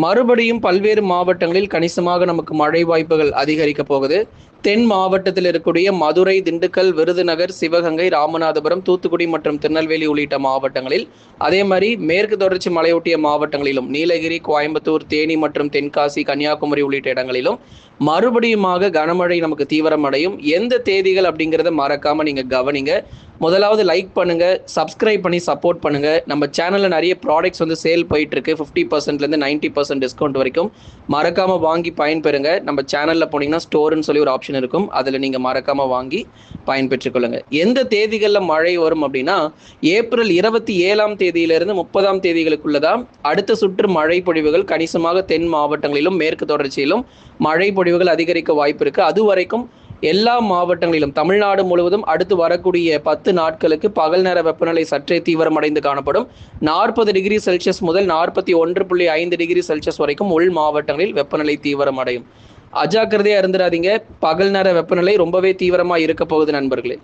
மறுபடியும் பல்வேறு மாவட்டங்களில் கணிசமாக நமக்கு மழை வாய்ப்புகள் அதிகரிக்க போகுது. தென் மாவட்டத்தில் இருக்கக்கூடிய மதுரை, திண்டுக்கல், விருதுநகர், சிவகங்கை, ராமநாதபுரம், தூத்துக்குடி மற்றும் திருநெல்வேலி உள்ளிட்ட மாவட்டங்களில், அதே மாதிரி மேற்கு தொடர்ச்சி மலையொட்டிய மாவட்டங்களிலும் நீலகிரி, கோயம்புத்தூர், தேனி மற்றும் தென்காசி, கன்னியாகுமரி உள்ளிட்ட இடங்களிலும் மறுபடியுமாக கனமழை நமக்கு தீவிரமடையும். எந்த தேதிகள் அப்படிங்கிறத மறக்காம நீங்க கவனிங்க. முதலாவது லைக் பண்ணுங்க, சப்ஸ்கிரைப் பண்ணி சப்போர்ட் பண்ணுங்க. நம்ம சேனல்ல நிறைய ப்ராடக்ட்ஸ் சேல் போயிட்டு இருக்கு. 50%லேருந்து 90% டிஸ்கவுண்ட் வரைக்கும் மறக்காம வாங்கி பயன்பெறுங்க. நம்ம சேனல்ல போனீங்கன்னா ஸ்டோர்னு சொல்லி ஒரு ஆப்ஷன் இருக்கும். அதில் நீங்க மறக்காம வாங்கி பயன்பெற்றுக் கொள்ளுங்க. எந்த தேதிகளில் மழை வரும் அப்படின்னா, ஏப்ரல் 27ஆம் தேதியிலிருந்து 30ஆம் தேதிகளுக்குள்ளதான் அடுத்த சுற்று மழை பொழிவுகள் கணிசமாக தென் மாவட்டங்களிலும் மேற்கு தொடர்ச்சியிலும் மழை பொழிவுகள் அதிகரிக்க வாய்ப்பு இருக்கு. அது வரைக்கும் எல்லா மாவட்டங்களிலும் தமிழ்நாடு முழுவதும் அடுத்து வரக்கூடிய 10 நாட்களுக்கு பகல் நேர வெப்பநிலை சற்றே தீவிரமடைந்து காணப்படும். 40°C முதல் 41.5°C வரைக்கும் உள் மாவட்டங்களில் வெப்பநிலை தீவிரமடையும். அஜாக்கிரதையா இருந்துடாதீங்க. பகல் நேர வெப்பநிலை ரொம்பவே தீவிரமா இருக்க போகுது நண்பர்களே.